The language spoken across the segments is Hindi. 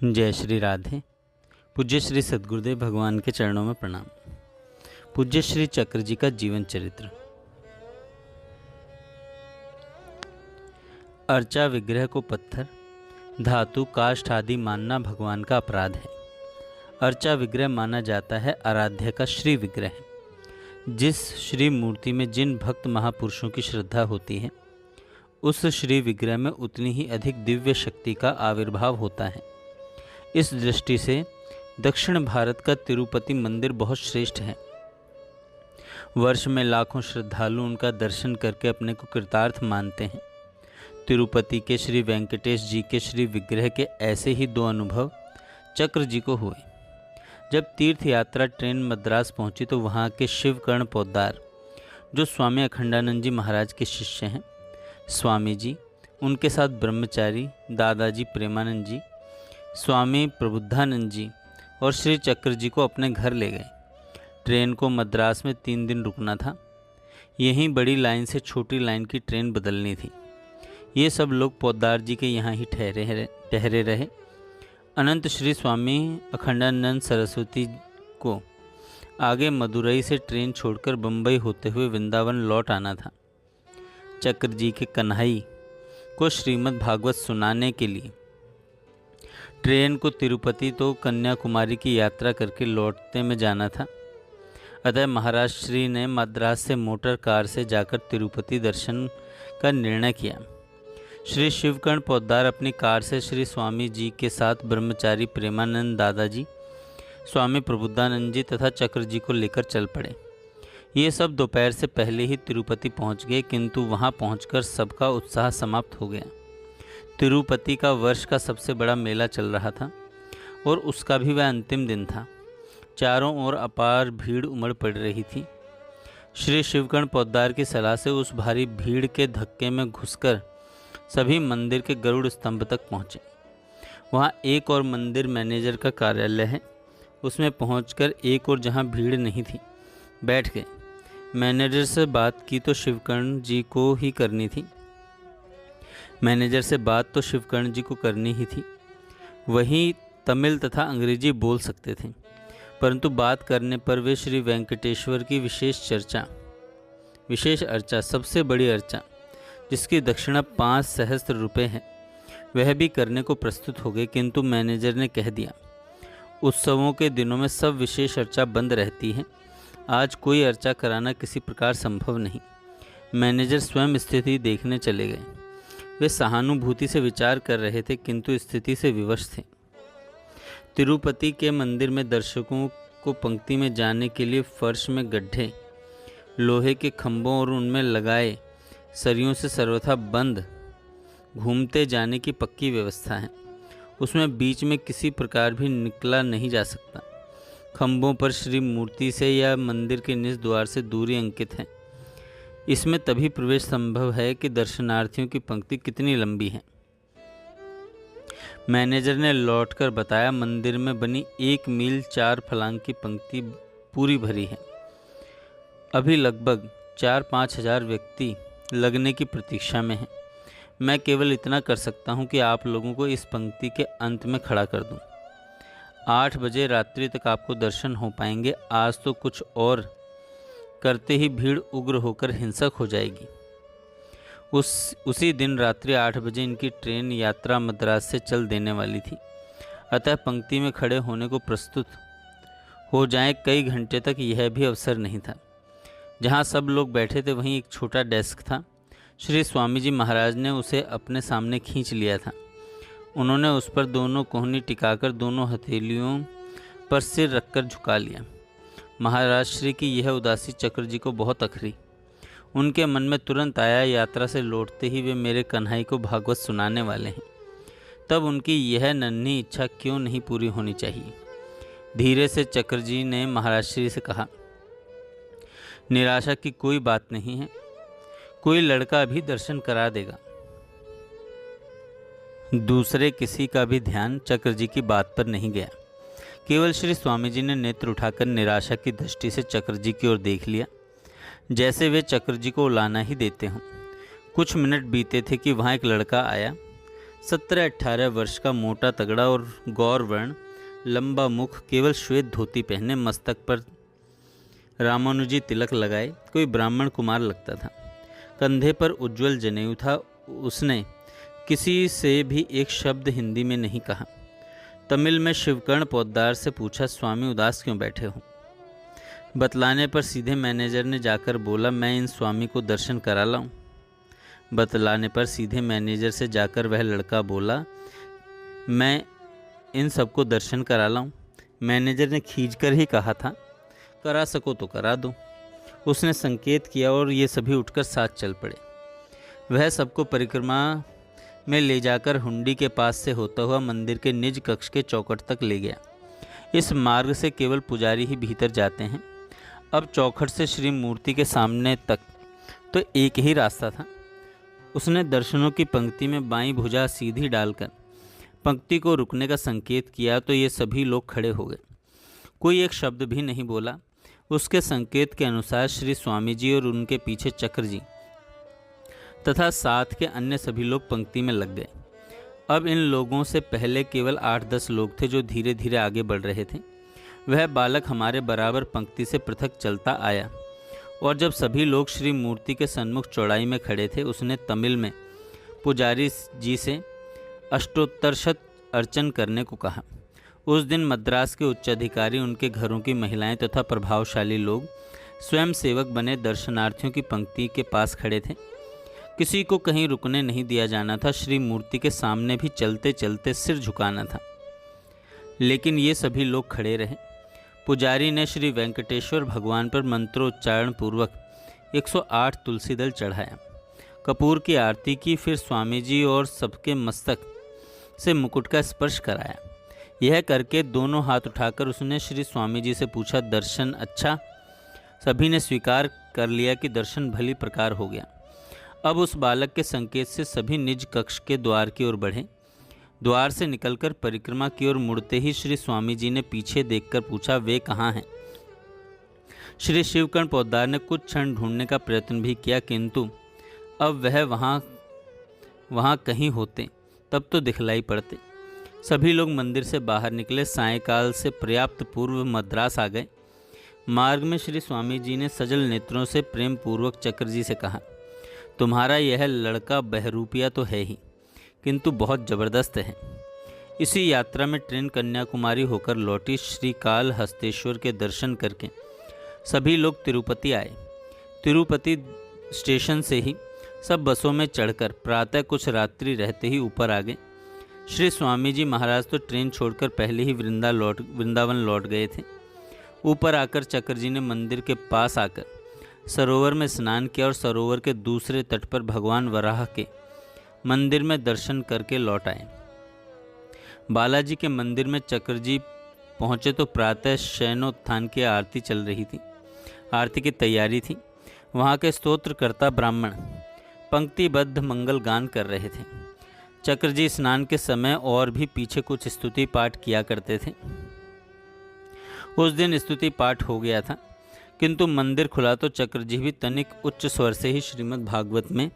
जय श्री राधे। पूज्य श्री सद्गुरुदेव भगवान के चरणों में प्रणाम। पूज्य श्री चक्र जी का जीवन चरित्र। अर्चा विग्रह को पत्थर, धातु, काष्ठ आदि मानना भगवान का अपराध है। अर्चा विग्रह माना जाता है आराध्य का श्री विग्रह। जिस श्री मूर्ति में जिन भक्त महापुरुषों की श्रद्धा होती है, उस श्री विग्रह में उतनी ही अधिक दिव्य शक्ति का आविर्भाव होता है। इस दृष्टि से दक्षिण भारत का तिरुपति मंदिर बहुत श्रेष्ठ है। वर्ष में लाखों श्रद्धालु उनका दर्शन करके अपने को कृतार्थ मानते हैं। तिरुपति के श्री वेंकटेश जी के श्री विग्रह के ऐसे ही दो अनुभव चक्र जी को हुए। जब तीर्थ यात्रा ट्रेन मद्रास पहुंची तो वहां के शिवकर्ण पोद्दार, जो स्वामी अखंडानंद जी महाराज के शिष्य हैं, स्वामी जी, उनके साथ ब्रह्मचारी दादाजी प्रेमानंद जी, स्वामी प्रबुद्धानंद जी और श्री चक्र जी को अपने घर ले गए। ट्रेन को मद्रास में 3 दिन रुकना था। यहीं बड़ी लाइन से छोटी लाइन की ट्रेन बदलनी थी। ये सब लोग पोद्दार जी के यहाँ ही ठहरे रहे। अनंत श्री स्वामी अखंडानंद सरस्वती को आगे मदुरई से ट्रेन छोड़कर बम्बई होते हुए वृंदावन लौट आना था। चक्र जी के कन्हई को श्रीमद् भागवत सुनाने के लिए ट्रेन को तिरुपति तो कन्याकुमारी की यात्रा करके लौटते में जाना था। अतः महाराज श्री ने मद्रास से मोटर कार से जाकर तिरुपति दर्शन का निर्णय किया। श्री शिवकर्ण पोद्दार अपनी कार से श्री स्वामी जी के साथ ब्रह्मचारी प्रेमानंद दादाजी, स्वामी प्रबुद्धानंद जी तथा चक्र जी को लेकर चल पड़े। ये सब दोपहर से पहले ही तिरुपति पहुंच गए, किंतु वहां पहुंचकर सबका उत्साह समाप्त हो गया। तिरुपति का वर्ष का सबसे बड़ा मेला चल रहा था और उसका भी वह अंतिम दिन था। चारों ओर अपार भीड़ उमड़ पड़ रही थी। श्री शिवकर्ण पोद्दार की सलाह से उस भारी भीड़ के धक्के में घुसकर सभी मंदिर के गरुड़ स्तंभ तक पहुँचे। वहाँ एक और मंदिर मैनेजर का कार्यालय है, उसमें पहुंचकर एक और जहाँ भीड़ नहीं थी बैठ गए। मैनेजर से बात की तो शिवकर्ण जी को ही करनी थी। मैनेजर से बात तो शिवकर्ण जी को करनी ही थी। वही तमिल तथा अंग्रेजी बोल सकते थे, परंतु बात करने पर वे श्री वेंकटेश्वर की विशेष अर्चा, सबसे बड़ी अर्चा, जिसकी दक्षिणा 5 सहस्त्र रुपये है, वह भी करने को प्रस्तुत हो गए। किंतु मैनेजर ने कह दिया, उत्सवों के दिनों में सब विशेष अर्चा बंद रहती है, आज कोई अर्चा कराना किसी प्रकार संभव नहीं। मैनेजर स्वयं स्थिति देखने चले गए। वे सहानुभूति से विचार कर रहे थे, किंतु स्थिति से विवश थे। तिरुपति के मंदिर में दर्शकों को पंक्ति में जाने के लिए फर्श में गड्ढे, लोहे के खंभों और उनमें लगाए सरियों से सर्वथा बंद घूमते जाने की पक्की व्यवस्था है। उसमें बीच में किसी प्रकार भी निकला नहीं जा सकता। खंभों पर श्री मूर्ति से या मंदिर के निज द्वार से दूरी अंकित है। इसमें तभी प्रवेश संभव है कि दर्शनार्थियों की पंक्ति कितनी लंबी है। मैनेजर ने लौटकर बताया, मंदिर में बनी 1 मील 4 फलांग की पंक्ति पूरी भरी है। अभी लगभग 4-5 हजार व्यक्ति लगने की प्रतीक्षा में हैं। मैं केवल इतना कर सकता हूं कि आप लोगों को इस पंक्ति के अंत में खड़ा कर दूं। 8 बजे रात्रि तक आपको दर्शन हो पाएंगे। आज तो कुछ और करते ही भीड़ उग्र होकर हिंसक हो जाएगी। उसी दिन रात्रि 8 बजे इनकी ट्रेन यात्रा मद्रास से चल देने वाली थी। अतः पंक्ति में खड़े होने को प्रस्तुत हो जाएं कई घंटे तक यह भी अवसर नहीं था। जहाँ सब लोग बैठे थे वहीं एक छोटा डेस्क था। श्री स्वामी जी महाराज ने उसे अपने सामने खींच लिया था। उन्होंने उस पर दोनों कोहनी टिकाकर दोनों हथेलियों पर सिर रखकर झुका लिया। महाराज श्री की यह उदासी चक्र जी को बहुत अखरी। उनके मन में तुरंत आया, यात्रा से लौटते ही वे मेरे कन्हई को भागवत सुनाने वाले हैं, तब उनकी यह नन्ही इच्छा क्यों नहीं पूरी होनी चाहिए। धीरे से चक्र जी ने महाराज श्री से कहा, निराशा की कोई बात नहीं है, कोई लड़का भी दर्शन करा देगा। दूसरे किसी का भी ध्यान चक्र जी की बात पर नहीं गया। केवल श्री स्वामी जी ने नेत्र उठाकर निराशा की दृष्टि से चक्र जी की ओर देख लिया, जैसे वे चक्र जी को उलाना ही देते हों। कुछ मिनट बीते थे कि वहाँ एक लड़का आया। 17-18 वर्ष का, मोटा तगड़ा और गौर वर्ण, लंबा मुख, केवल श्वेत धोती पहने, मस्तक पर रामानुजी तिलक लगाए कोई ब्राह्मण कुमार लगता था। कंधे पर उज्ज्वल जनेऊ था। उसने किसी से भी एक शब्द हिंदी में नहीं कहा। तमिल में शिवकर्ण पोद्दार से पूछा, स्वामी उदास क्यों बैठे हो? बतलाने पर सीधे मैनेजर ने जाकर बोला, मैं इन स्वामी को दर्शन करा लाऊं। बतलाने पर सीधे मैनेजर से जाकर वह लड़का बोला, मैं इन सबको दर्शन करा लाऊं। मैनेजर ने खींचकर ही कहा था, करा सको तो करा दो। उसने संकेत किया और ये सभी उठकर साथ चल पड़े। वह सबको परिक्रमा में ले जाकर हुंडी के पास से होता हुआ मंदिर के निज कक्ष के चौखट तक ले गया। इस मार्ग से केवल पुजारी ही भीतर जाते हैं। अब चौखट से श्री मूर्ति के सामने तक तो एक ही रास्ता था। उसने दर्शनों की पंक्ति में बाईं भुजा सीधी डालकर पंक्ति को रुकने का संकेत किया तो ये सभी लोग खड़े हो गए। कोई एक शब्द भी नहीं बोला। उसके संकेत के अनुसार श्री स्वामी जी और उनके पीछे चक्र जी तथा साथ के अन्य सभी लोग पंक्ति में लग गए। अब इन लोगों से पहले केवल 8-10 लोग थे जो धीरे धीरे आगे बढ़ रहे थे। वह बालक हमारे बराबर पंक्ति से पृथक चलता आया और जब सभी लोग श्री मूर्ति के सन्मुख चौड़ाई में खड़े थे, उसने तमिल में पुजारी जी से अष्टोत्तरशत अर्चन करने को कहा। उस दिन मद्रास के उच्चाधिकारी, उनके घरों की महिलाएं तथा प्रभावशाली लोग स्वयं सेवक बने दर्शनार्थियों की पंक्ति के पास खड़े थे। किसी को कहीं रुकने नहीं दिया जाना था। श्री मूर्ति के सामने भी चलते चलते सिर झुकाना था, लेकिन ये सभी लोग खड़े रहे। पुजारी ने श्री वेंकटेश्वर भगवान पर मंत्रोच्चारण पूर्वक 108 तुलसी दल चढ़ाया, कपूर की आरती की, फिर स्वामी जी और सबके मस्तक से मुकुट का स्पर्श कराया। यह करके दोनों हाथ उठाकर उसने श्री स्वामी जी से पूछा, दर्शन अच्छा? सभी ने स्वीकार कर लिया कि दर्शन भली प्रकार हो गया। अब उस बालक के संकेत से सभी निज कक्ष के द्वार की ओर बढ़े। द्वार से निकलकर परिक्रमा की ओर मुड़ते ही श्री स्वामी जी ने पीछे देखकर पूछा, वे कहाँ हैं? श्री शिवकर्ण पोद्दार ने कुछ क्षण ढूंढने का प्रयत्न भी किया, किंतु अब वह वहाँ कहीं होते तब तो दिखलाई पड़ते। सभी लोग मंदिर से बाहर निकले। सायंकाल से पर्याप्त पूर्व मद्रास आ गए। मार्ग में श्री स्वामी जी ने सजल नेत्रों से प्रेम पूर्वक चक्र जी से कहा, तुम्हारा यह लड़का बहरूपिया तो है ही, किंतु बहुत ज़बरदस्त है। इसी यात्रा में ट्रेन कन्याकुमारी होकर लौटी। श्री काल हस्तेश्वर के दर्शन करके सभी लोग तिरुपति आए। तिरुपति स्टेशन से ही सब बसों में चढ़कर प्रातः कुछ रात्रि रहते ही ऊपर आ गए। श्री स्वामी जी महाराज तो ट्रेन छोड़कर पहले ही वृंदावन लौट गए थे। ऊपर आकर चक्र जी ने मंदिर के पास आकर सरोवर में स्नान किया और सरोवर के दूसरे तट पर भगवान वराह के मंदिर में दर्शन करके लौट आए। बालाजी के मंदिर में चक्र जी पहुँचे तो प्रातः शयनोत्थान की आरती चल रही थी। आरती की तैयारी थी। वहाँ के स्तोत्रकर्ता ब्राह्मण पंक्तिबद्ध मंगल गान कर रहे थे। चक्र जी स्नान के समय और भी पीछे कुछ स्तुति पाठ किया करते थे। उस दिन स्तुति पाठ हो गया था, किंतु मंदिर खुला तो चक्र जी भी तनिक उच्च स्वर से ही श्रीमद् भागवत में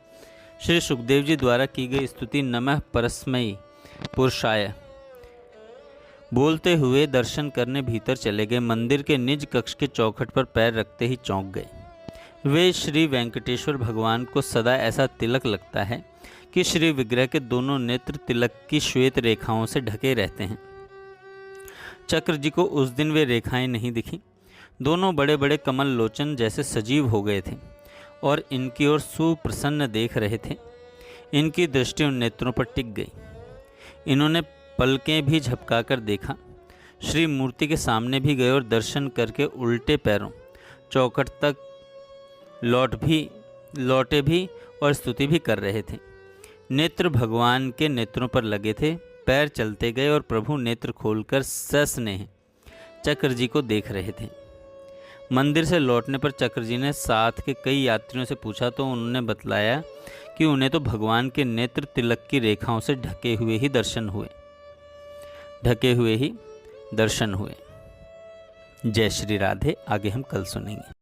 श्री सुखदेव जी द्वारा की गई स्तुति नमः परस्मै पुरुषाय बोलते हुए दर्शन करने भीतर चले गए। मंदिर के निज कक्ष के चौखट पर पैर रखते ही चौंक गए। वे श्री वेंकटेश्वर भगवान को सदा ऐसा तिलक लगता है कि श्री विग्रह के दोनों नेत्र तिलक की श्वेत रेखाओं से ढके रहते हैं। चक्र जी को उस दिन वे रेखाएं नहीं दिखी। दोनों बड़े बड़े कमल लोचन जैसे सजीव हो गए थे और इनकी ओर सुप्रसन्न देख रहे थे। इनकी दृष्टि उन नेत्रों पर टिक गई। इन्होंने पलकें भी झपकाकर देखा। श्री मूर्ति के सामने भी गए और दर्शन करके उल्टे पैरों चौखट तक लौटे भी और स्तुति भी कर रहे थे। नेत्र भगवान के नेत्रों पर लगे थे। पैर चलते गए और प्रभु नेत्र खोलकर सस्नेह चक्र जी को देख रहे थे। मंदिर से लौटने पर चक्र जी ने साथ के कई यात्रियों से पूछा तो उन्होंने बतलाया कि उन्हें तो भगवान के नेत्र तिलक की रेखाओं से ढके हुए ही दर्शन हुए। जय श्री राधे। आगे हम कल सुनेंगे।